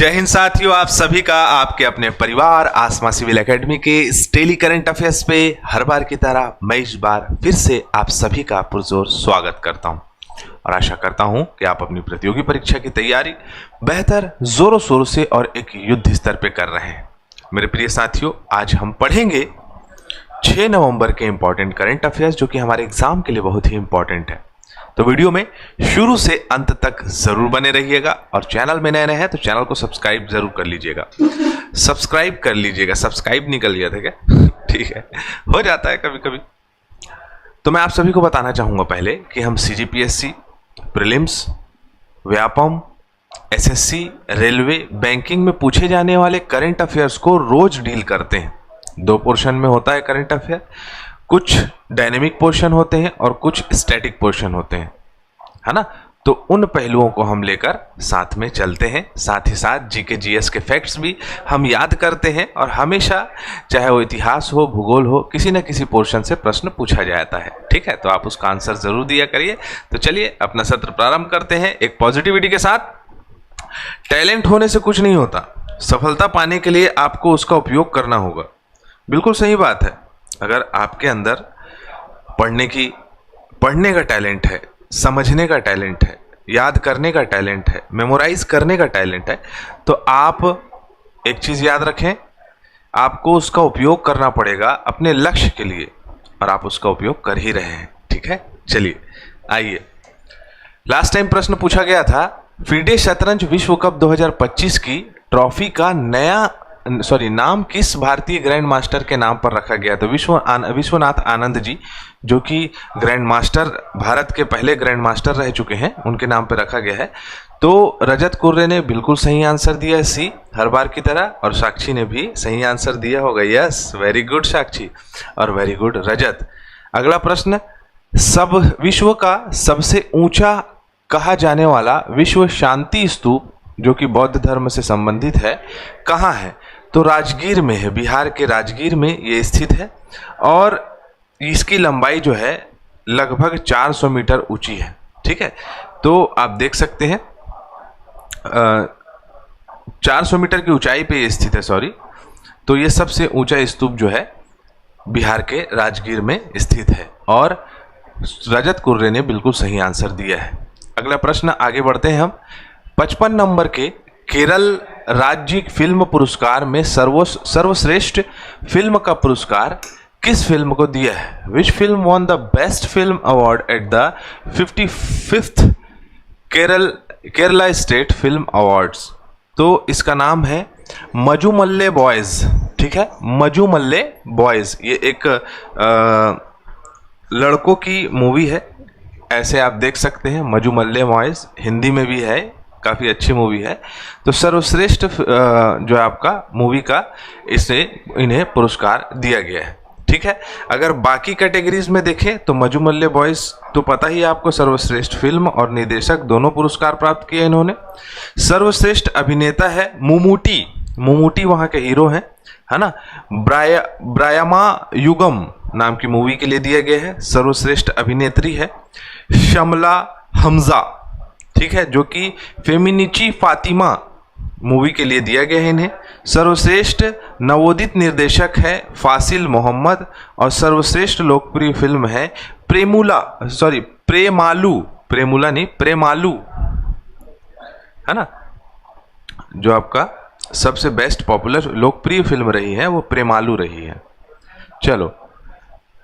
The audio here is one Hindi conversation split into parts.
जय हिंद साथियों, आप सभी का आपके अपने परिवार आसमा सिविल एकेडमी के इस डेली करंट अफेयर्स पे हर बार की तरह मैं इस बार फिर से आप सभी का पुरजोर स्वागत करता हूं और आशा करता हूं कि आप अपनी प्रतियोगी परीक्षा की तैयारी बेहतर जोरों शोरों से और एक युद्ध स्तर पे कर रहे हैं। मेरे प्रिय साथियों, आज हम पढ़ेंगे 6 नवंबर के इंपॉर्टेंट करंट अफेयर्स जो कि हमारे एग्जाम के लिए बहुत ही इंपॉर्टेंट है। तो वीडियो में शुरू से अंत तक जरूर बने रहिएगा और चैनल में नए हैं तो चैनल को सब्सक्राइब जरूर कर लीजिएगा। सब्सक्राइब कर लीजिएगा, सब्सक्राइब नहीं कर लिया था क्या? ठीक है, हो जाता है कभी कभी। तो मैं आप सभी को बताना चाहूंगा पहले कि हम CGPSC, prelims, Vyapam, SSC, railway, banking में पूछे जाने वाले करंट अफेयर्स को रोज डील करते हैं। 2 पोर्शन में होता है करंट अफेयर, कुछ डायनेमिक पोर्शन होते हैं और कुछ स्टैटिक पोर्शन होते हैं, है ना। तो उन पहलुओं को हम लेकर साथ में चलते हैं, साथ ही साथ जीके जीएस के फैक्ट्स भी हम याद करते हैं और हमेशा चाहे वो इतिहास हो, भूगोल हो, किसी न किसी पोर्शन से प्रश्न पूछा जाता है। ठीक है, तो आप उसका आंसर जरूर दिया करिए। तो चलिए अपना सत्र प्रारंभ करते हैं एक पॉजिटिविटी के साथ। टैलेंट होने से कुछ नहीं होता, सफलता पाने के लिए आपको उसका उपयोग करना होगा। बिल्कुल सही बात है। अगर आपके अंदर पढ़ने का टैलेंट है, समझने का टैलेंट है, याद करने का टैलेंट है, मेमोराइज करने का टैलेंट है, तो आप एक चीज़ याद रखें, आपको उसका उपयोग करना पड़ेगा अपने लक्ष्य के लिए और आप उसका उपयोग कर ही रहे हैं। ठीक है, चलिए आइए। लास्ट टाइम प्रश्न पूछा गया था, FIDE शतरंज विश्व कप 2025 की ट्रॉफी का नाम किस भारतीय ग्रैंड मास्टर के नाम पर रखा गया? तो विश्वनाथ आनंद जी, जो कि ग्रैंड मास्टर, भारत के पहले ग्रैंड मास्टर रह चुके हैं, उनके नाम पर रखा गया है। तो रजत कुर्रे ने बिल्कुल सही आंसर दिया है, सी, हर बार की तरह, और साक्षी ने भी सही आंसर दिया होगा। यस, वेरी गुड साक्षी और वेरी गुड रजत। अगला प्रश्न, विश्व का सबसे ऊंचा कहा जाने वाला विश्व शांति स्तूप जो कि बौद्ध धर्म से संबंधित है, कहाँ है? तो राजगीर में है, बिहार के राजगीर में ये स्थित है और इसकी लंबाई जो है लगभग 400 मीटर ऊंची है। ठीक है, तो आप देख सकते हैं 400 मीटर की ऊंचाई पे ये स्थित है, सॉरी। तो ये सबसे ऊंचा स्तूप जो है बिहार के राजगीर में स्थित है और रजत कुर्रे ने बिल्कुल सही आंसर दिया है। अगला प्रश्न, आगे बढ़ते हैं हम। 55 नंबर के केरल राज्य फिल्म पुरस्कार में सर्वश्रेष्ठ फिल्म का पुरस्कार किस फिल्म को दिया है? Which film won the best film award at the 55th Kerala state film awards? तो इसका नाम है मजुमल्ले बॉयज। ठीक है, मजुमल्ले बॉयज, ये एक लड़कों की मूवी है, ऐसे आप देख सकते हैं, मजुमल्ले बॉयज, हिंदी में भी है, काफ़ी अच्छी मूवी है। तो सर्वश्रेष्ठ जो है आपका मूवी का इन्हें पुरस्कार दिया गया है। ठीक है, अगर बाकी कैटेगरीज में देखें तो मजुमल्ले बॉयज तो पता ही है आपको, सर्वश्रेष्ठ फिल्म और निर्देशक दोनों पुरस्कार प्राप्त किए इन्होंने। सर्वश्रेष्ठ अभिनेता है मुमूटी वहाँ के हीरो हैं, है ना। ब्रायमा युगम नाम की मूवी के लिए दिया गया है। सर्वश्रेष्ठ अभिनेत्री है शमला हमजा, ठीक है, जो कि फेमिनिची फातिमा मूवी के लिए दिया गया है इन्हें। सर्वश्रेष्ठ नवोदित निर्देशक है फासिल मोहम्मद और सर्वश्रेष्ठ लोकप्रिय फिल्म है प्रेमालू, है ना। जो आपका सबसे बेस्ट पॉपुलर लोकप्रिय फिल्म रही है वो प्रेमालू रही है। चलो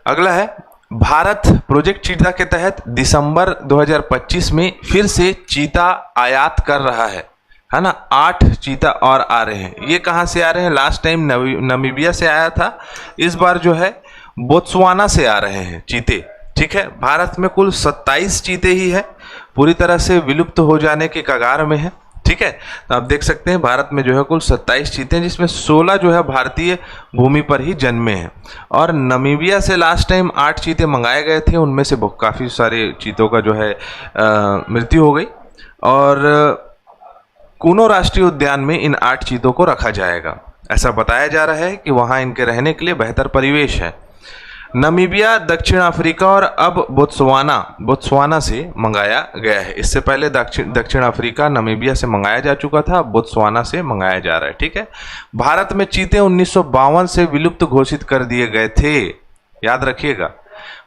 अगला है, भारत प्रोजेक्ट चीता के तहत दिसंबर 2025 में फिर से चीता आयात कर रहा है ना। 8 चीता और आ रहे हैं। ये कहाँ से आ रहे हैं? लास्ट टाइम नामीबिया से आया था, इस बार जो है बोत्सवाना से आ रहे हैं चीते। ठीक है, भारत में कुल 27 चीते ही है, पूरी तरह से विलुप्त हो जाने के कगार में है। ठीक है, तो आप देख सकते हैं भारत में जो है कुल 27 चीते हैं, जिसमें 16 जो है भारतीय भूमि पर ही जन्मे हैं और नामीबिया से लास्ट टाइम 8 चीते मंगाए गए थे, उनमें से काफ़ी सारे चीतों का जो है मृत्यु हो गई और कूनो राष्ट्रीय उद्यान में इन 8 चीतों को रखा जाएगा। ऐसा बताया जा रहा है कि वहाँ इनके रहने के लिए बेहतर परिवेश है। नामीबिया, दक्षिण अफ्रीका और अब बोत्सवाना से मंगाया गया है। इससे पहले दक्षिण अफ्रीका, नामीबिया से मंगाया जा चुका था, अब बोत्सवाना से मंगाया जा रहा है। ठीक है। भारत में चीते 1952 से विलुप्त घोषित कर दिए गए थे, याद रखिएगा।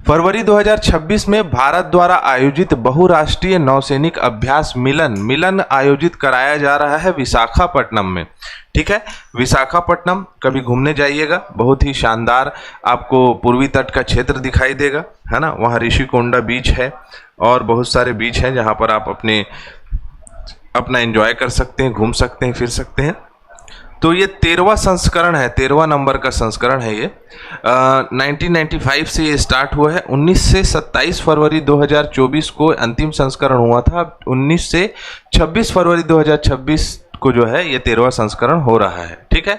फरवरी 2026 में भारत द्वारा आयोजित बहुराष्ट्रीय नौसैनिक अभ्यास मिलन आयोजित कराया जा रहा है विशाखापट्टनम में। ठीक है। विशाखापट्टनम कभी घूमने जाइएगा, बहुत ही शानदार आपको पूर्वी तट का क्षेत्र दिखाई देगा, है ना। वहाँ ऋषिकोंडा बीच है और बहुत सारे बीच हैं जहाँ पर आप अपना एंजॉय कर सकते हैं, घूम सकते हैं, फिर सकते हैं। तो ये 13वां संस्करण है, 13वां नंबर का संस्करण है ये। 1995 से ये स्टार्ट हुआ है। 19 से 27 फरवरी 2024 को अंतिम संस्करण हुआ था। 19 से 26 फरवरी 2026 को जो है ये 13वां संस्करण हो रहा है। ठीक है।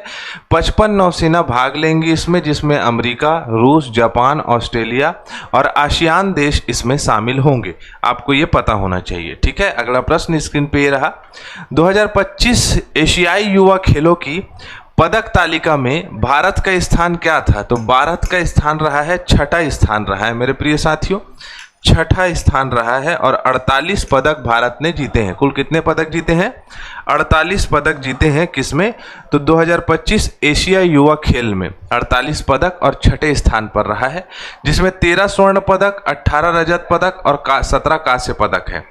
55 नौसेना भाग लेंगी इसमें, जिसमें अमेरिका, रूस, जापान, ऑस्ट्रेलिया और आसियान देश इसमें शामिल होंगे। आपको ये पता होना चाहिए। ठीक है। अगला प्रश्न स्क्रीन पे ये रहा। 2025 एशियाई युवा खेलों की पदक तालिका में भारत का स्थान क्या था? तो भारत का स्थान रहा है, छठा स्थान रहा है मेरे प्रिय साथियों, छठा स्थान रहा है। और 48 पदक भारत ने जीते हैं। कुल कितने पदक जीते हैं? 48 पदक जीते हैं। किसमें? तो 2025 एशिया युवा खेल में 48 पदक और छठे स्थान पर रहा है, जिसमें 13 स्वर्ण पदक, 18 रजत पदक और 17 कांस्य पदक है।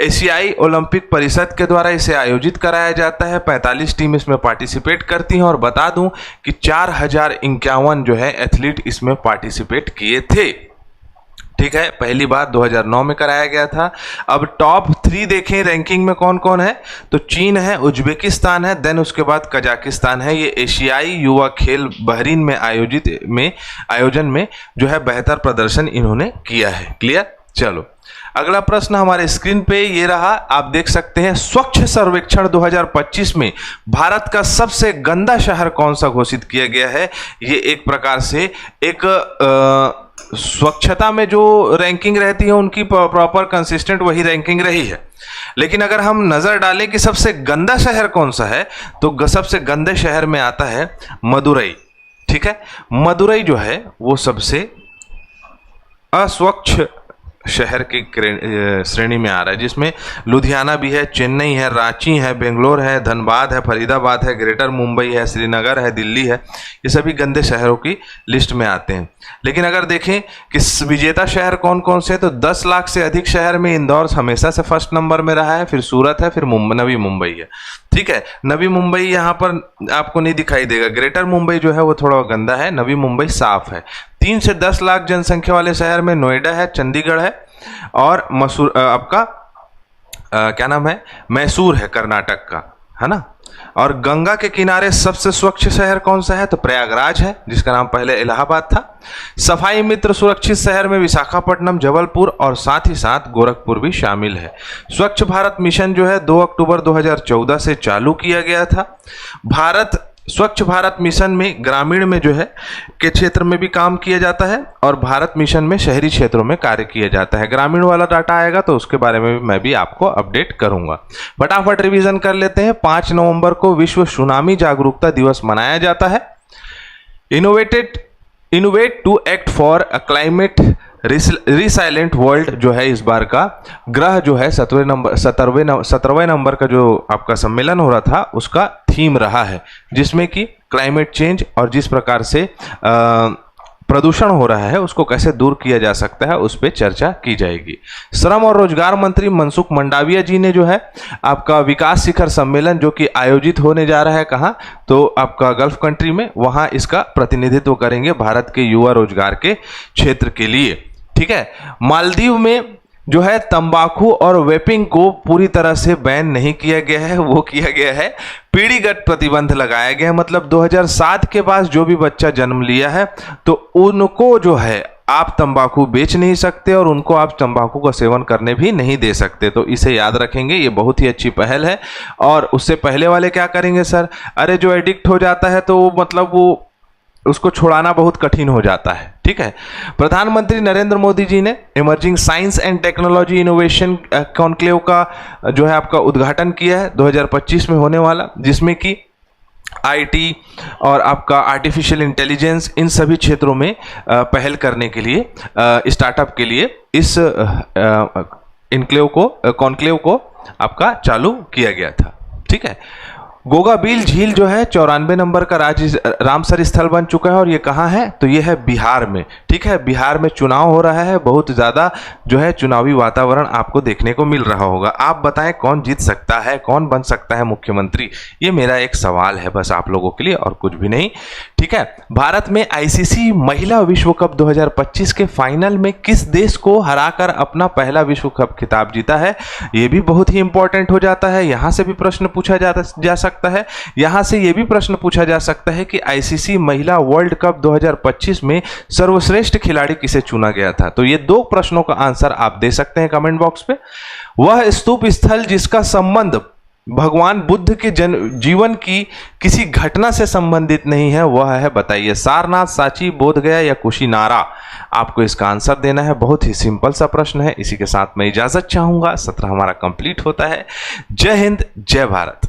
एशियाई ओलंपिक परिषद के द्वारा इसे आयोजित कराया जाता है। 45 टीम इसमें पार्टिसिपेट करती हैं और बता दूं कि 4051 जो है एथलीट इसमें पार्टिसिपेट किए थे। ठीक है। पहली बार 2009 में कराया गया था। अब टॉप 3 देखें रैंकिंग में कौन कौन है, तो चीन है, उज्बेकिस्तान है, देन उसके बाद कजाकिस्तान है। ये एशियाई युवा खेल बहरीन में आयोजन में जो है बेहतर प्रदर्शन इन्होंने किया है। क्लियर। चलो अगला प्रश्न हमारे स्क्रीन पे ये रहा, आप देख सकते हैं। स्वच्छ सर्वेक्षण 2025 में भारत का सबसे गंदा शहर कौन सा घोषित किया गया है? ये एक प्रकार से एक स्वच्छता में जो रैंकिंग रहती है उनकी प्रॉपर कंसिस्टेंट वही रैंकिंग रही है। लेकिन अगर हम नजर डालें कि सबसे गंदा शहर कौन सा है, तो सबसे गंदे शहर में आता है मदुरई। ठीक है। मदुरई जो है वो सबसे अस्वच्छ शहर की श्रेणी में आ रहा है, जिसमें लुधियाना भी है, चेन्नई है, रांची है, बेंगलोर है, धनबाद है, फरीदाबाद है, ग्रेटर मुंबई है, श्रीनगर है, दिल्ली है। ये सभी गंदे शहरों की लिस्ट में आते हैं। लेकिन अगर देखें कि विजेता शहर कौन कौन से हैं, तो 10 लाख से अधिक शहर में इंदौर हमेशा से फर्स्ट नंबर में रहा है, फिर सूरत है, फिर नवी मुंबई है। ठीक है। नवी मुंबई यहाँ पर आपको नहीं दिखाई देगा। ग्रेटर मुंबई जो है वो थोड़ा गंदा है, नवी मुंबई साफ है। 3 से 10 लाख जनसंख्या वाले शहर में नोएडा है, चंडीगढ़ है और क्या नाम है, मैसूर है, कर्नाटक का, है ना। और गंगा के किनारे सबसे स्वच्छ शहर कौन सा है? तो प्रयागराज है, जिसका नाम पहले इलाहाबाद था। सफाई मित्र सुरक्षित शहर में विशाखापट्टनम, जबलपुर और साथ ही साथ गोरखपुर भी शामिल है। स्वच्छ भारत मिशन जो है 2 अक्टूबर 2014 से चालू किया गया था। स्वच्छ भारत मिशन में ग्रामीण में जो है के क्षेत्र में भी काम किया जाता है और भारत मिशन में शहरी क्षेत्रों में कार्य किया जाता है। ग्रामीण वाला डाटा आएगा तो उसके बारे में भी मैं भी आपको अपडेट करूंगा। फटाफट रिवीजन कर लेते हैं। 5 नवंबर को विश्व सुनामी जागरूकता दिवस मनाया जाता है। Innovate to act for a climate resilient world जो है इस बार का ग्रह जो है 17वें नंबर का जो आपका सम्मेलन हो रहा था उसका थीम रहा है, जिसमें कि क्लाइमेट चेंज और जिस प्रकार से प्रदूषण हो रहा है उसको कैसे दूर किया जा सकता है उस पर चर्चा की जाएगी। श्रम और रोजगार मंत्री मनसुख मंडाविया जी ने जो है आपका विकास शिखर सम्मेलन जो कि आयोजित होने जा रहा है कहाँ, तो आपका गल्फ कंट्री में, वहां इसका प्रतिनिधित्व करेंगे भारत के युवा रोजगार के क्षेत्र के लिए। ठीक है। मालदीव में जो है तंबाकू और वेपिंग को पूरी तरह से बैन नहीं किया गया है, वो किया गया है पीढ़ीगत प्रतिबंध लगाया गया है। मतलब 2007 के बाद जो भी बच्चा जन्म लिया है तो उनको जो है आप तंबाकू बेच नहीं सकते और उनको आप तंबाकू का सेवन करने भी नहीं दे सकते। तो इसे याद रखेंगे, ये बहुत ही अच्छी पहल है। और उससे पहले वाले क्या करेंगे सर? अरे जो एडिक्ट हो जाता है तो मतलब वो उसको छुड़ाना बहुत कठिन हो जाता है। ठीक है। प्रधानमंत्री नरेंद्र मोदी जी ने emerging science and technology innovation conclave का जो है आपका उद्घाटन किया है 2025 में होने वाला, जिसमें कि आईटी और आपका आर्टिफिशियल इंटेलिजेंस, इन सभी क्षेत्रों में पहल करने के लिए, स्टार्टअप के लिए इस कॉन्क्लेव को आपका चालू किया गया था। ठीक है। गोगाबील झील जो है 94 नंबर का रामसर स्थल बन चुका है, और ये कहाँ है? तो ये है बिहार में। ठीक है। बिहार में चुनाव हो रहा है, बहुत ज़्यादा जो है चुनावी वातावरण आपको देखने को मिल रहा होगा। आप बताएं कौन जीत सकता है, कौन बन सकता है मुख्यमंत्री? ये मेरा एक सवाल है बस आप लोगों के लिए, और कुछ भी नहीं। ठीक है। भारत में आईसीसी महिला विश्व कप 2025 के फाइनल में किस देश को हराकर अपना पहला विश्व कप खिताब जीता है? ये भी बहुत ही इंपॉर्टेंट हो जाता है। यहां से भी प्रश्न पूछा जा सकता है। यहां से ये भी प्रश्न पूछा जा सकता है कि आईसीसी महिला वर्ल्ड कप 2025 में सर्वश्रेष्ठ खिलाड़ी किसे चुना गया था? तो ये दो प्रश्नों का आंसर आप दे सकते हैं कमेंट बॉक्स पे। वह स्तूप स्थल जिसका संबंध भगवान बुद्ध के जीवन की किसी घटना से संबंधित नहीं है, वह है, बताइए, सारनाथ, सांची, बोधगया या कुशीनारा? आपको इसका आंसर देना है। बहुत ही सिंपल सा प्रश्न है। इसी के साथ मैं इजाजत चाहूंगा। सत्र हमारा कंप्लीट होता है। जय हिंद, जय भारत।